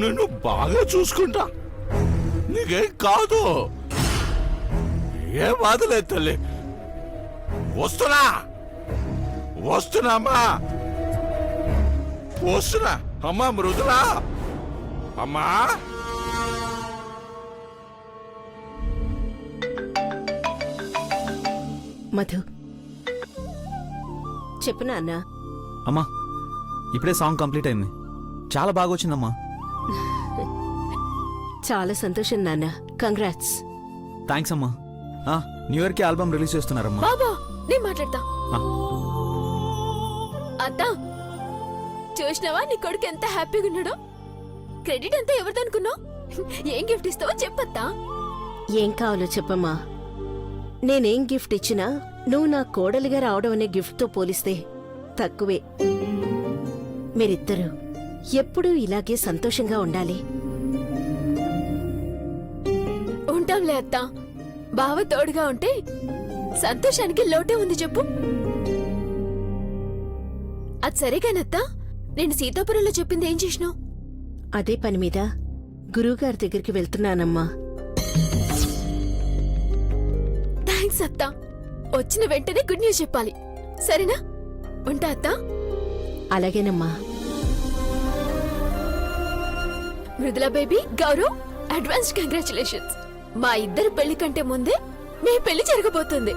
నిన్ను బాగా చూసుకుంటా, నీకేం కాదు, ఏ బాధ లేదు తల్లి. వస్తున్నా వస్తున్నామ్మా, వస్తున్నా. అమ్మా మృదులా, అమ్మా. మధు చెప్పు నాన్న. అమ్మా ఇప్పుడే సాంగ్ కంప్లీట్ అయింది, చాలా బాగా వచ్చిందమ్మా. చాలా సంతోషం నాన్న, కంగ్రాట్స్. థ్యాంక్స్ అమ్మా. న్యూ ఇయర్ కి ఆల్బమ్ రిలీజ్ చేస్తున్నారమ్మా. బాబా నేను మాట్లాడతా. ఆ. అత్త చూసినావా నీ కొడుకు ఎంత హ్యాపీగా ఉన్నాడో? క్రెడిట్ అంతా ఎవరిదనుకున్నావు? ఏం గిఫ్ట్ ఇస్తావో చెప్పత్తా. ఏం కావాలో చెప్పమ్మా. నేనేం గిఫ్ట్ ఇచ్చినా నువ్వు నా కోడలిగా రావడం అనే గిఫ్ట్తో పోలిస్తే తక్కువే. మీరిద్దరూ ఎప్పుడూ ఇలాగే సంతోషంగా ఉండాలి. ఉంటాంలే అత్త. బావ తోడుగా ఉంటే సంతోషానికి లోటే ఉంది చెప్పు. అది సరేగానత్తా, నేను సీతాపురంలో చెప్పింది ఏం చేసినావు? అదే పని మీద గురువుగారి దగ్గరికి వెళ్తున్నానమ్మా. థ్యాంక్స్ అత్తా. వచ్చిన వెంటనే గుడ్ న్యూస్ చెప్పాలి, సరేనా? ఉంటా అత్తా. అలాగేనమ్మా. మృదులా బేబీ, గౌరవ్, అడ్వాన్స్ కంగ్రాచులేషన్స్. మా ఇద్దరి పెళ్లి కంటే ముందే మీ పెళ్లి జరగబోతుంది.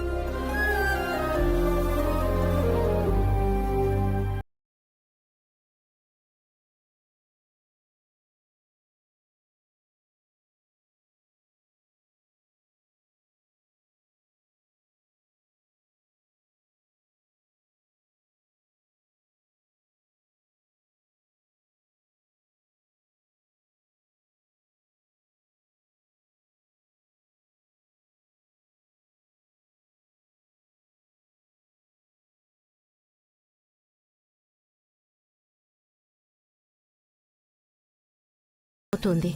అవుతుంది,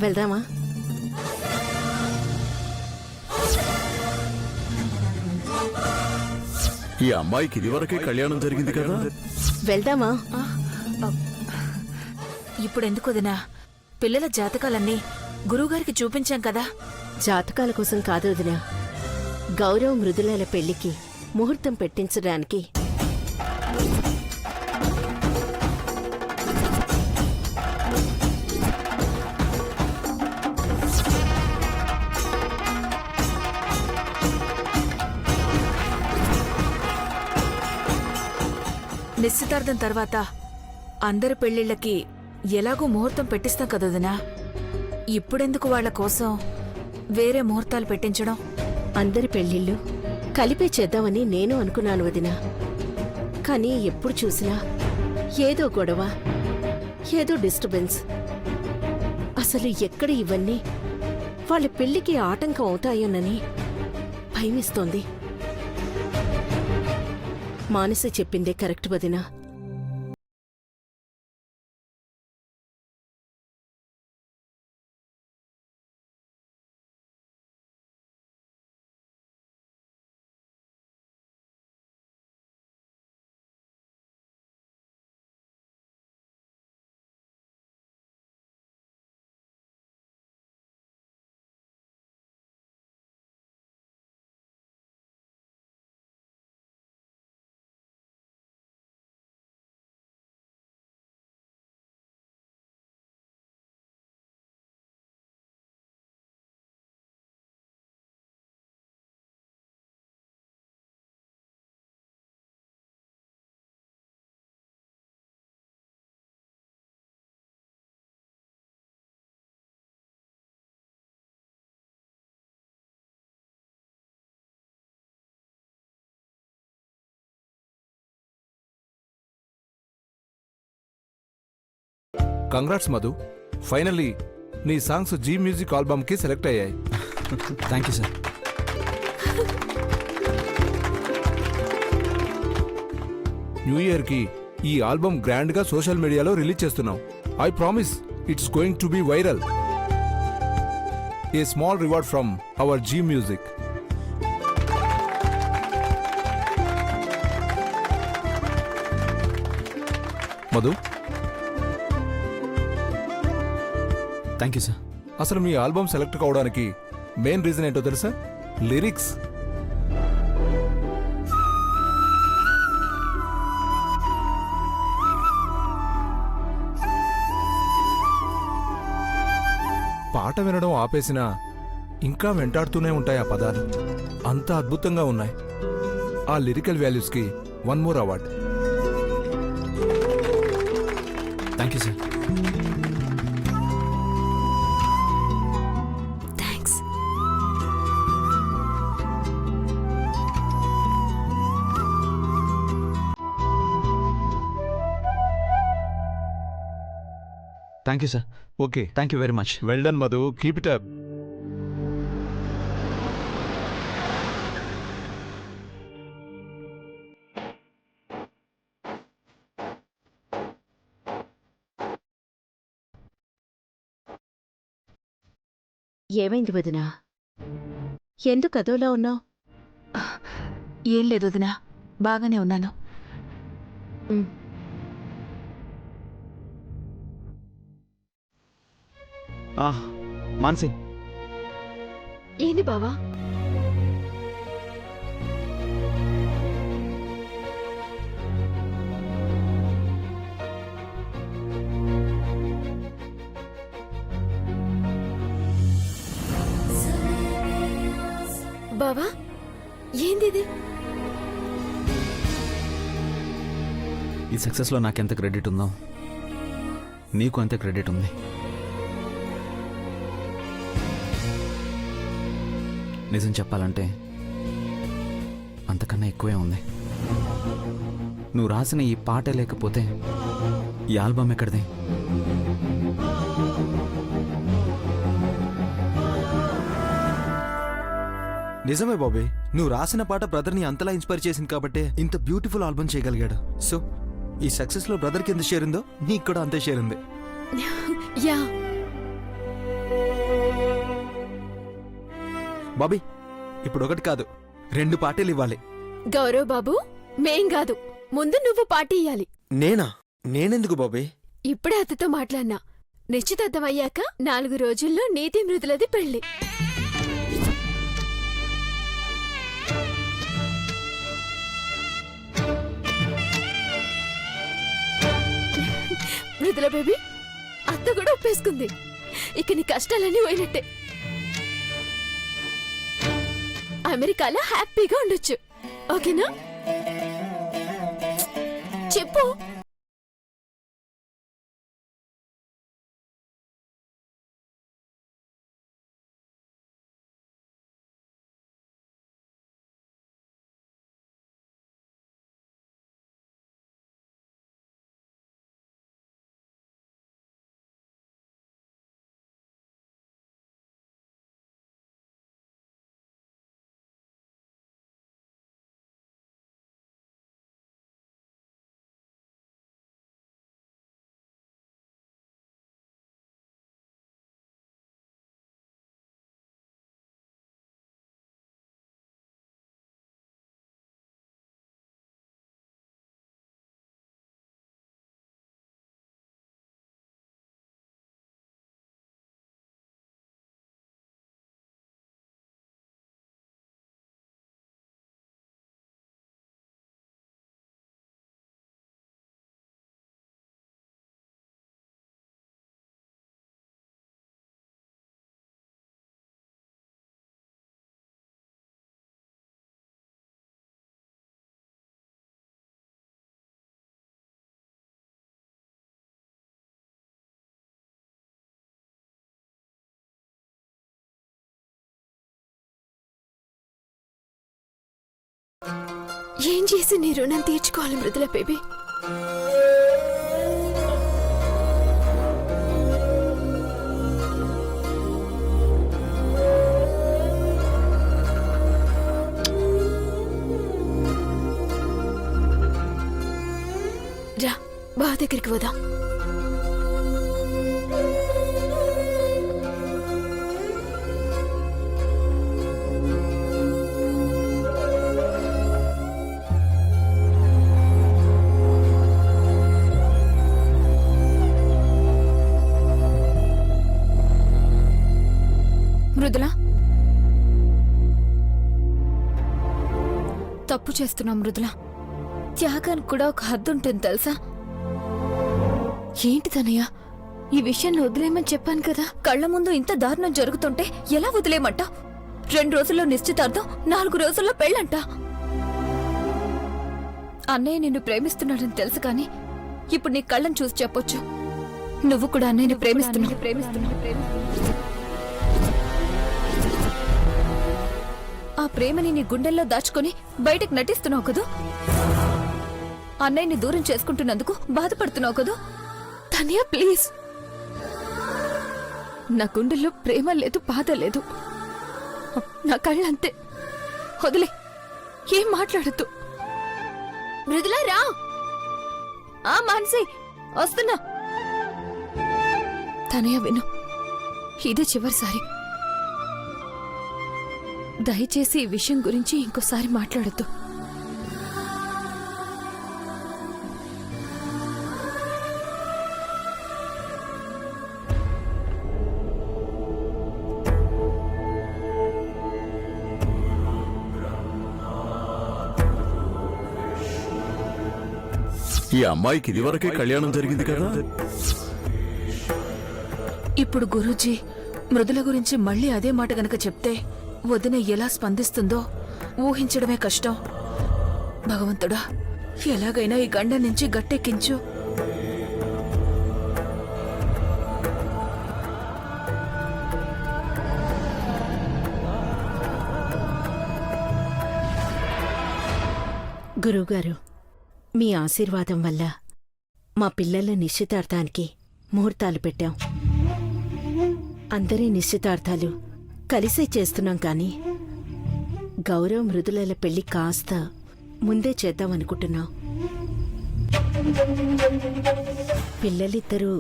వెళ్దామా? ఈ అమ్మాయికి ఇదివరకే కళ్యాణం జరిగింది కదా. వెళ్దామా? ఇప్పుడెందుకు వదినా? పిల్లల జాతకాలన్నీ గురువుగారికి చూపించాం కదా. జాతకాల కోసం కాదు వదినా, గౌరవ్ మృదులల పెళ్లికి ముహూర్తం పెట్టించడానికి. నిశ్చితార్థం తర్వాత అందరి పెళ్లిళ్ళకి ఎలాగో ముహూర్తం పెట్టిస్తాం కదా వదినా. ఇప్పుడెందుకు వాళ్ళ కోసం వేరే ముహూర్తాలు పెట్టించడం? అందరి పెళ్లిళ్ళు కలిపే చేద్దామని నేను అనుకున్నాను వదినా. కానీ ఎప్పుడు చూసినా ఏదో గొడవ, ఏదో డిస్టర్బెన్స్. అసలు ఎక్కడ ఇవన్నీ వాళ్ళ పెళ్లికి ఆటంకం అవుతాయోనని భయమిస్తోంది. మానసి చెప్పిందే కరెక్ట్ వదినా. కంగ్రాట్స్ మధు, ఫైనల్లీ నీ సాంగ్స్ జీ మ్యూజిక్ ఆల్బమ్ కి సెలెక్ట్ అయ్యాయి. Thank you sir. New year కి ఈ ఆల్బమ్ గ్రాండ్ గా సోషల్ మీడియాలో రిలీజ్ చేస్తున్నాం. I promise it's going to be viral. A small reward from our Zee music. Madhu, thank you sir. అసలు మీ album select కావడానికి మెయిన్ రీజన్ ఏంటో తెలుసా? లిరిక్స్. పాట వినడం ఆపేసినా ఇంకా వెంటాడుతూనే ఉంటాయి ఆ పదాలు. అంత అద్భుతంగా ఉన్నాయి. ఆ లిరికల్ వాల్యూస్కి 1 more award. Thank you sir. Thanks. Thank you sir. Okay, thank you very much. Well done Madhu, keep it up. ఏమైంది వదినా? ఎందుకు అదోలా ఉన్నావు? ఏం లేదు వదినా, బాగానే ఉన్నాను. మాన్సి, ఏంది బావా? బావా, ఏంది ఇది? ఈ సక్సెస్లో నాకెంత క్రెడిట్ ఉందో నీకు అంతే క్రెడిట్ ఉంది. నిజం చెప్పాలంటే అంతకన్నా ఎక్కువే ఉంది. నువ్వు రాసిన ఈ పాటే లేకపోతే ఈ ఆల్బమ్ ఎక్కడిది? నిజమే బాబీ, నువ్వు రాసిన పాట బ్రదర్ని అంతలా ఇన్స్పైర్ చేసింది కాబట్టే ఇంత బ్యూటిఫుల్ ఆల్బమ్ చేయగలిగాడు. సో ఈ సక్సెస్లో బ్రదర్కి ఎంత షేర్ ఉందో నీకు కూడా అంతే షేర్ ఉంది. యా. బాబీ, ఇప్పుడు ఒకటి కాదు 2 పార్టీలు ఇవ్వాలి. గౌరవ్ బాబు, మేం కాదు, ముందు నువ్వు పార్టీ ఇయ్యాలి. నేనా? నేనెందుకు బాబీ? ఇప్పుడే అతతో మాట్లాడినా. నిశ్చితార్థం అయ్యాక 4 రోజుల్లో నీతి మృదులది పెళ్లి. మృదుల బేబీ, అత్త కూడా ఒప్పేసుకుంది. ఇక నీ కష్టాలన్నీ పోయినట్టే. అమెరికాలో హ్యాపీగా ఉండొచ్చు. ఓకేనా? చెప్పు. ఏం చేసి నీ రుణం తీర్చుకోవాలి మృదుల బేబీ? రా, బావ దగ్గరికి పోదాం. మృదుల, తప్పు చేస్తున్నాం మృదుల. త్యాగానికి కూడా ఒక హద్దు ఉంటుంది తెలుసా? ఏంటి తనయ్య, ఈ విషయాన్ని వదిలేయమని చెప్పాను కదా. కళ్ళ ముందు ఇంత దారుణం జరుగుతుంటే ఎలా వదిలేయమంటా? 2 రోజుల్లో నిశ్చితార్థం, 4 రోజుల్లో పెళ్ళంట. అన్నయ్య నిన్ను ప్రేమిస్తున్నాడని తెలుసు కానీ ఇప్పుడు నీ కళ్ళని చూసి చెప్పొచ్చు, నువ్వు కూడా అన్నయ్యని ప్రేమిస్తున్నావు. ఆ ప్రేమని నీ గుండెల్లో దాచుకొని బయటకు నటిస్తున్నావు కదూ. అన్నయ్యని దూరం చేసుకుంటున్నందుకు బాధపడుతున్నావు కదూ. తనియా ప్లీజ్, నా గుండెల్లో ప్రేమ లేదు, బాధ లేదు. నా కళ్ళంతే, వదిలే, ఏం మాట్లాడద్దు. మృదులా రా. ఆ మానసి వస్తున్నా. తనయ్య విను, ఇదే చివరిసారి. దయచేసి ఈ విషయం గురించి ఇంకోసారి మాట్లాడద్దు. ఈ అమ్మాయికి ఇదివరకే కళ్యాణం జరిగింది కదా. ఇప్పుడు గురూజీ మృదుల గురించి మళ్ళీ అదే మాట గనక చెప్తే వదిన ఎలా స్పందిస్తుందో ఊహించడమే కష్టం. భగవంతుడా, ఎలాగైనా ఈ గండ నుంచి గట్టెక్కించు. గురువుగారు, మీ ఆశీర్వాదం వల్ల మా పిల్లల నిశ్చితార్థానికి ముహూర్తాలు పెట్టాం. అందరి నిశ్చితార్థాలు కలిసే చేస్తున్నాం కానీ గౌరవ్ మృదులల పెళ్లి కాస్త ముందే చేద్దామనుకుంటున్నాం. పిల్లలిద్దరూ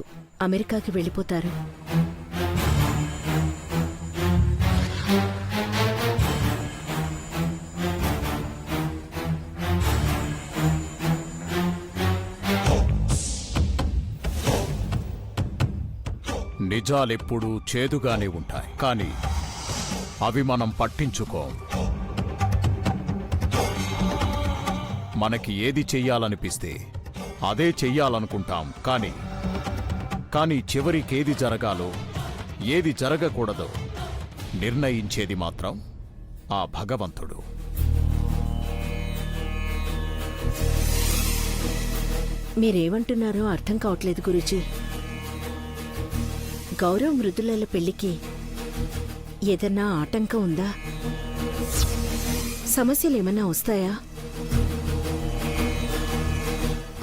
అమెరికాకి వెళ్ళిపోతారు. నిజాలెప్పుడూ చేదుగానే ఉంటాయి, కానీ అవి మనం పట్టించుకోం. మనకి ఏది చెయ్యాలనిపిస్తే అదే చెయ్యాలనుకుంటాం. కానీ చివరికేది జరగాలో ఏది జరగకూడదో నిర్ణయించేది మాత్రం ఆ భగవంతుడు. మీరేమంటున్నారో అర్థం కావట్లేదు గురూజీ. గౌరవ్ మృదులల పెళ్లికి ఏదన్నా ఆటంకం ఉందా? సమస్యలేమన్నా వస్తాయా?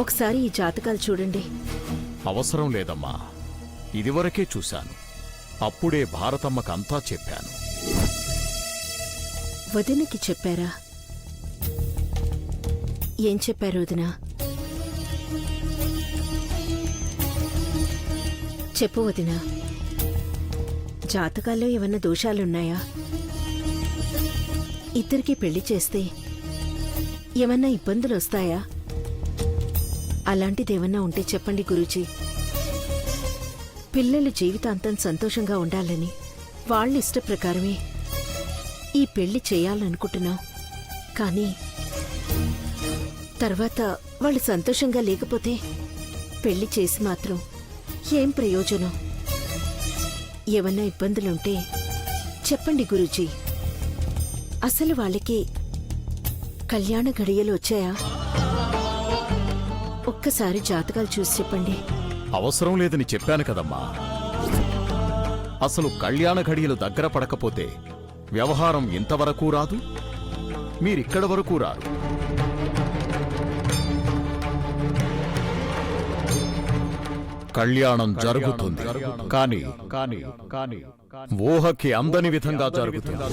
ఒకసారి ఈ జాతకాలు చూడండి. అవసరం లేదమ్మా, ఇదివరకే చూశాను. అప్పుడే భారతమ్మకంతా చెప్పాను. వదినకి చెప్పారా? ఏం చెప్పారు వదిన? చెప్పు వదినా, జాతకాల్లో ఏమన్నా దోషాలున్నాయా? ఇద్దరికీ పెళ్లి చేస్తే ఏమన్నా ఇబ్బందులు వస్తాయా? అలాంటిదేమన్నా ఉంటే చెప్పండి గురూజీ. పిల్లలు జీవితాంతం సంతోషంగా ఉండాలని వాళ్ళ ఇష్ట ప్రకారమే ఈ పెళ్లి చేయాలనుకుంటున్నాం. కానీ తర్వాత వాళ్ళు సంతోషంగా లేకపోతే పెళ్లి చేసి మాత్రం ఏం ప్రయోజనం? ఏమన్నా ఇబ్బందులుంటే చెప్పండి గురూజీ. అసలు వాళ్ళకి కళ్యాణ గడియలు వచ్చాయా? ఒక్కసారి జాతకాలు చూసి చెప్పండి. అవసరం లేదని చెప్పాను కదమ్మా. అసలు కళ్యాణ ఘడియలు దగ్గర పడకపోతే వ్యవహారం ఇంతవరకు రాదు, మీరిక్కడి వరకు రారు. కళ్యాణం జరుగుతుంది, కానీ ఊహకి అందని విధంగా జరుగుతుంది.